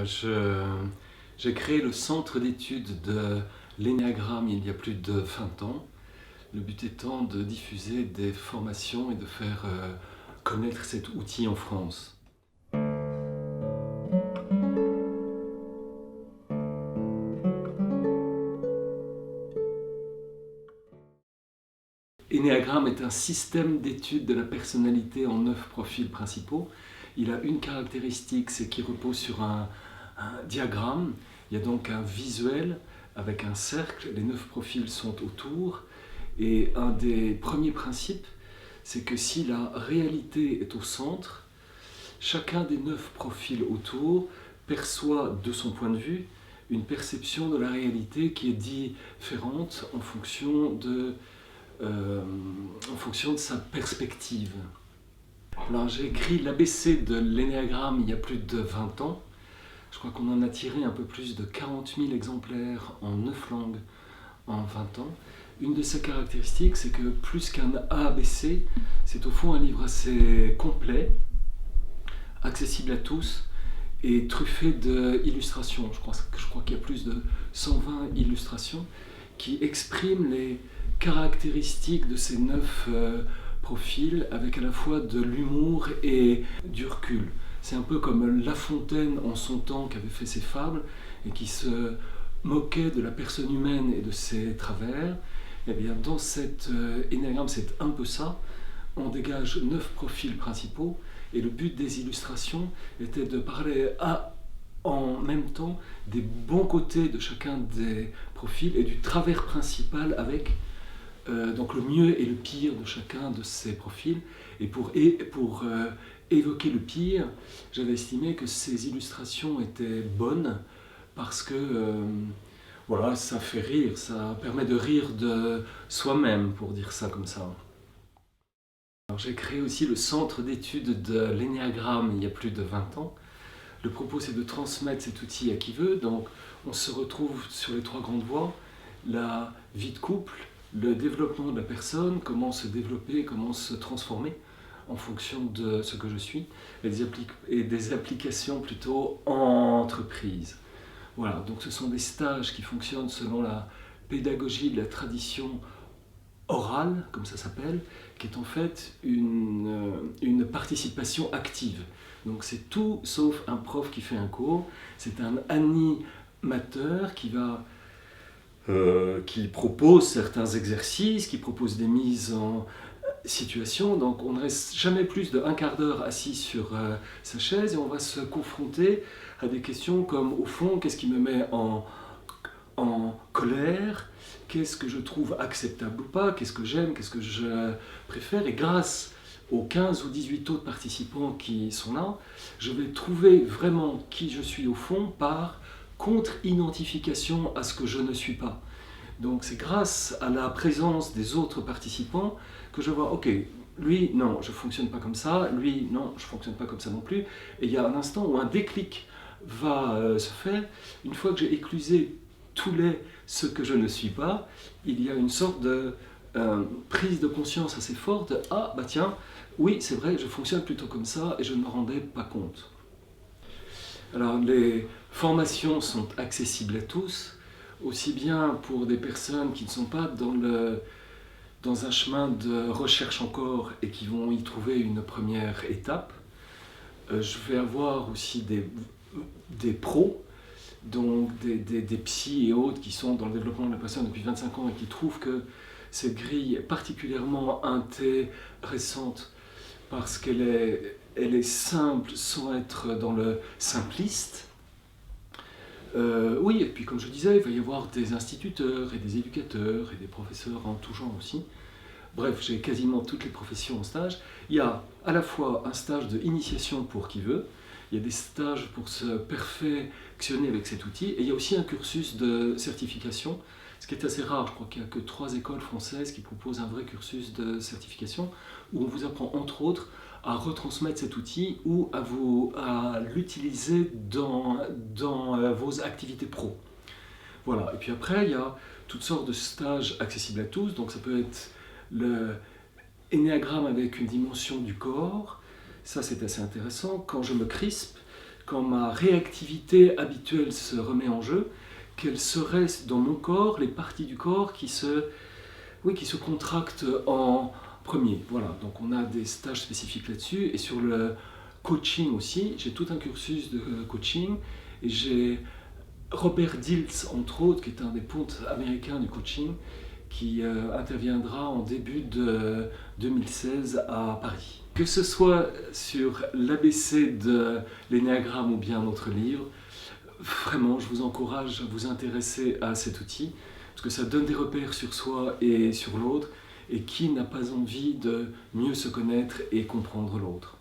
J'ai créé le centre d'études de l'énéagramme il y a plus de 20 ans. Le but étant de diffuser des formations et de faire connaître cet outil en France. Énéagramme est un système d'études de la personnalité en 9 profils principaux. Il a une caractéristique, c'est qu'il repose sur un diagramme. Il y a donc un visuel avec un cercle, les 9 profils sont autour. Et un des premiers principes, c'est que si la réalité est au centre, chacun des 9 profils autour perçoit de son point de vue une perception de la réalité qui est différente en fonction de sa perspective. Alors j'ai écrit l'ABC de l'énéagramme il y a plus de 20 ans. Je crois qu'on en a tiré un peu plus de 40 000 exemplaires en 9 langues en 20 ans. Une de ses caractéristiques, c'est que plus qu'un ABC, c'est au fond un livre assez complet, accessible à tous et truffé d'illustrations. Je crois qu'il y a plus de 120 illustrations qui expriment les caractéristiques de ces 9 profils avec à la fois de l'humour et du recul. C'est un peu comme La Fontaine en son temps qui avait fait ses fables et qui se moquait de la personne humaine et de ses travers. Et bien dans cet énéagramme, c'est un peu ça. On dégage 9 profils principaux et le but des illustrations était de parler en même temps des bons côtés de chacun des profils et du travers principal avec donc le mieux et le pire de chacun de ces profils. Et pour évoquer le pire, j'avais estimé que ces illustrations étaient bonnes parce que voilà, ça fait rire, ça permet de rire de soi-même, pour dire ça comme ça. Alors, j'ai créé aussi le centre d'études de l'énéagramme il y a plus de 20 ans. Le propos, c'est de transmettre cet outil à qui veut. Donc, on se retrouve sur les 3 grandes voies: la vie de couple, le développement de la personne, comment se développer, comment se transformer en fonction de ce que je suis, et des applications plutôt en entreprise. Voilà, donc ce sont des stages qui fonctionnent selon la pédagogie de la tradition orale, comme ça s'appelle, qui est en fait une participation active. Donc c'est tout sauf un prof qui fait un cours, c'est un animateur qui propose certains exercices, qui propose des mises en situation. Donc on ne reste jamais plus d'un quart d'heure assis sur sa chaise et on va se confronter à des questions comme, au fond, qu'est-ce qui me met en colère, qu'est-ce que je trouve acceptable ou pas, qu'est-ce que j'aime, qu'est-ce que je préfère. Et grâce aux 15 ou 18 autres participants qui sont là, je vais trouver vraiment qui je suis au fond par contre-identification à ce que je ne suis pas. Donc c'est grâce à la présence des autres participants que je vois, ok, lui, non, je ne fonctionne pas comme ça, lui, non, je ne fonctionne pas comme ça non plus. Et il y a un instant où un déclic va se faire. Une fois que j'ai éclusé ce que je ne suis pas, il y a une sorte de prise de conscience assez forte de, ah, bah tiens, oui, c'est vrai, je fonctionne plutôt comme ça et je ne me rendais pas compte. Alors, les formations sont accessibles à tous, aussi bien pour des personnes qui ne sont pas dans un chemin de recherche encore et qui vont y trouver une première étape. Je vais avoir aussi des pros, donc des psys et autres qui sont dans le développement de la personne depuis 25 ans et qui trouvent que cette grille est particulièrement intéressante parce qu'elle est simple sans être dans le simpliste. Oui, et puis comme je disais, il va y avoir des instituteurs et des éducateurs et des professeurs en tout genre aussi. Bref, j'ai quasiment toutes les professions en stage. Il y a à la fois un stage d'initiation pour qui veut, il y a des stages pour se perfectionner avec cet outil, et il y a aussi un cursus de certification, ce qui est assez rare. Je crois qu'il n'y a que 3 écoles françaises qui proposent un vrai cursus de certification, où on vous apprend entre autres à retransmettre cet outil ou à l'utiliser dans vos activités pro. Voilà, et puis après, il y a toutes sortes de stages accessibles à tous, donc ça peut être le énéagramme avec une dimension du corps. Ça, c'est assez intéressant. Quand je me crispe, quand ma réactivité habituelle se remet en jeu, quelles seraient dans mon corps les parties du corps qui se contractent en premier. Voilà, donc on a des stages spécifiques là-dessus. Et sur le coaching aussi, j'ai tout un cursus de coaching. Et j'ai Robert Dilts, entre autres, qui est un des pontes américains du coaching, qui interviendra en début de 2016 à Paris. Que ce soit sur l'ABC de l'énéagramme ou bien notre livre, vraiment, je vous encourage à vous intéresser à cet outil, parce que ça donne des repères sur soi et sur l'autre, et qui n'a pas envie de mieux se connaître et comprendre l'autre.